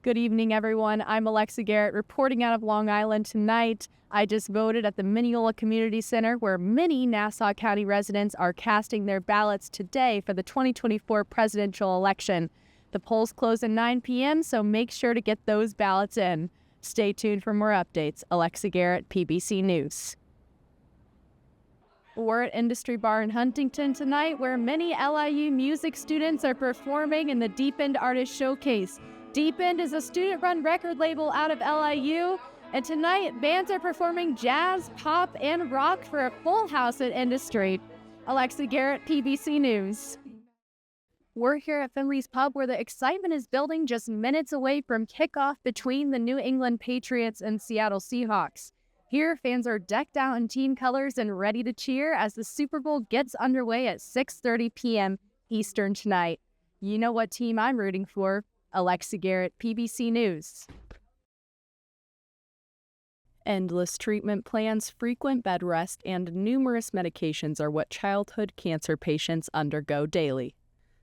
Good evening, everyone. I'm Alexa Garrett reporting out of Long Island tonight. I just voted at the Mineola Community Center, where many Nassau County residents are casting their ballots today for the 2024 presidential election. The polls close at 9 p.m., so make sure to get those ballots in. Stay tuned for more updates. Alexa Garrett, PBC News. We're at Industry Bar in Huntington tonight, where many LIU music students are performing in the Deep End Artist Showcase. Deep End is a student-run record label out of LIU, and tonight bands are performing jazz, pop, and rock for a full house at Industry. Alexa Garrett, PBC News. We're here at Finley's Pub, where the excitement is building just minutes away from kickoff between the New England Patriots and Seattle Seahawks. Here, fans are decked out in team colors and ready to cheer as the Super Bowl gets underway at 6:30 p.m. Eastern tonight. You know what team I'm rooting for. Alexa Garrett, PBC News. Endless treatment plans, frequent bed rest, and numerous medications are what childhood cancer patients undergo daily.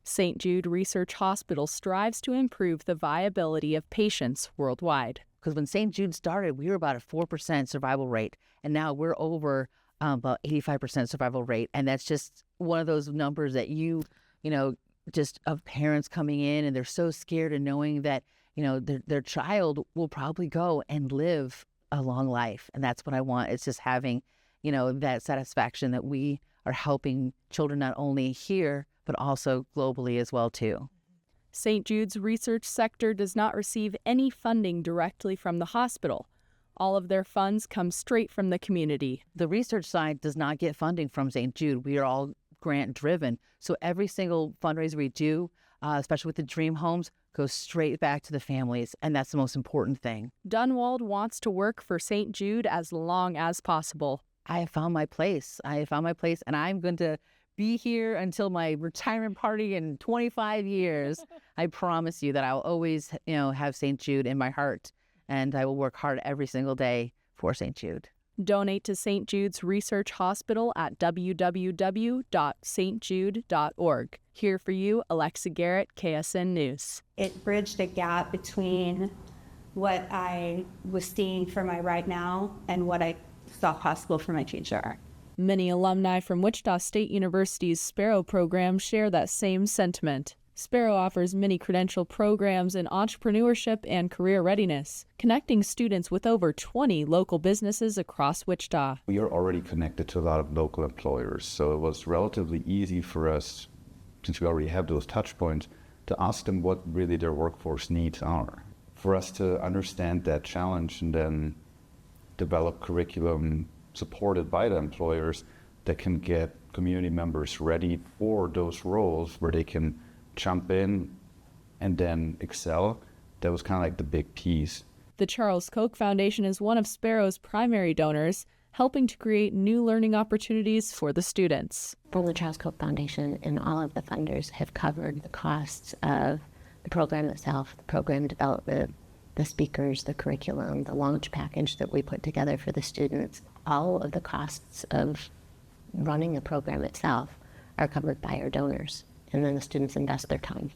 St. Jude Research Hospital strives to improve the viability of patients worldwide. Because when St. Jude started, we were about a 4% survival rate, and now we're over about 85% survival rate. And that's just one of those numbers that you know, just of parents coming in and they're so scared and knowing that, their child will probably go and live a long life. And that's what I want. It's just having, that satisfaction that we are helping children not only here, but also globally as well, too. St. Jude's research sector does not receive any funding directly from the hospital. All of their funds come straight from the community. The research side does not get funding from St. Jude. We are all grant driven. So every single fundraiser we do, especially with the dream homes, goes straight back to the families. And that's the most important thing. Dunwald wants to work for St. Jude as long as possible. I have found my place. And I'm going to be here until my retirement party in 25 years. I promise you that I'll always, have St. Jude in my heart, and I will work hard every single day for St. Jude. Donate to St. Jude's Research Hospital at www.stjude.org. Here for you, Alexa Garrett, KSN News. It bridged a gap between what I was seeing for my right now and what I saw possible for my future. Many alumni from Wichita State University's Sparrow program share that same sentiment. Sparrow offers many credential programs in entrepreneurship and career readiness, connecting students with over 20 local businesses across Wichita. We are already connected to a lot of local employers, so it was relatively easy for us, since we already have those touch points, to ask them what really their workforce needs are. For us to understand that challenge and then develop curriculum supported by the employers that can get community members ready for those roles where they can jump in and then excel. That was kind of like the big piece. The Charles Koch Foundation is one of Sparrow's primary donors, helping to create new learning opportunities for the students. From the Charles Koch Foundation and all of the funders have covered the costs of the program itself, the program development, the speakers, the curriculum, the launch package that we put together for the students. All of the costs of running the program itself are covered by our donors, and then the students invest their time.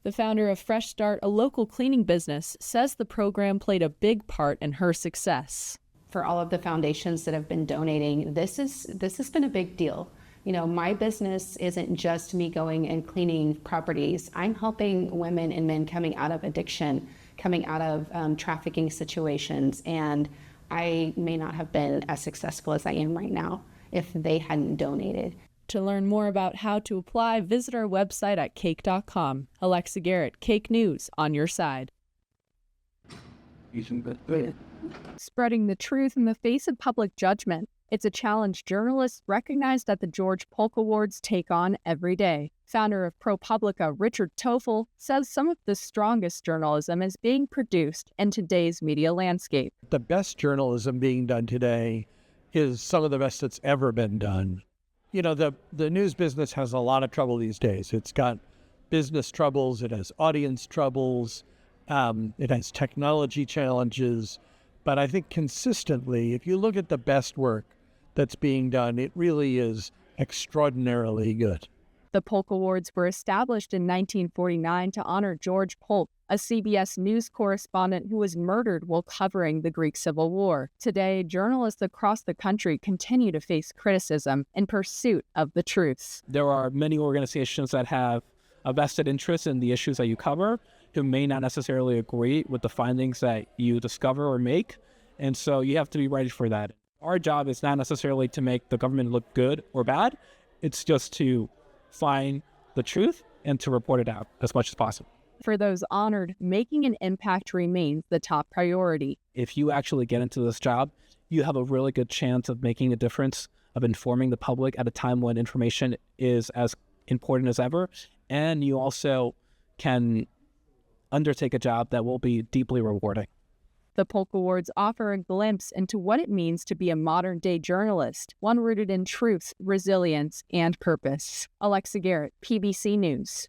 The founder of Fresh Start, a local cleaning business, says the program played a big part in her success. For all of the foundations that have been donating, this has been a big deal. My business isn't just me going and cleaning properties. I'm helping women and men coming out of addiction, coming out of trafficking situations, and I may not have been as successful as I am right now if they hadn't donated. To learn more about how to apply, visit our website at cake.com. Alexa Garrett, Cake News, on your side. Spreading the truth in the face of public judgment. It's a challenge journalists recognized at the George Polk Awards take on every day. Founder of ProPublica, Richard Toffel, says some of the strongest journalism is being produced in today's media landscape. The best journalism being done today is some of the best that's ever been done. The news business has a lot of trouble these days. It's got business troubles, it has audience troubles, it has technology challenges. But I think consistently, if you look at the best work that's being done, it really is extraordinarily good. The Polk Awards were established in 1949 to honor George Polk, a CBS News correspondent who was murdered while covering the Greek Civil War. Today, journalists across the country continue to face criticism in pursuit of the truth. There are many organizations that have a vested interest in the issues that you cover who may not necessarily agree with the findings that you discover or make, and so you have to be ready for that. Our job is not necessarily to make the government look good or bad, it's just to find the truth and to report it out as much as possible. For those honored, making an impact remains the top priority. If you actually get into this job, you have a really good chance of making a difference, of informing the public at a time when information is as important as ever, and you also can undertake a job that will be deeply rewarding. The Polk Awards offer a glimpse into what it means to be a modern-day journalist, one rooted in truth, resilience, and purpose. Alexa Garrett, PBC News.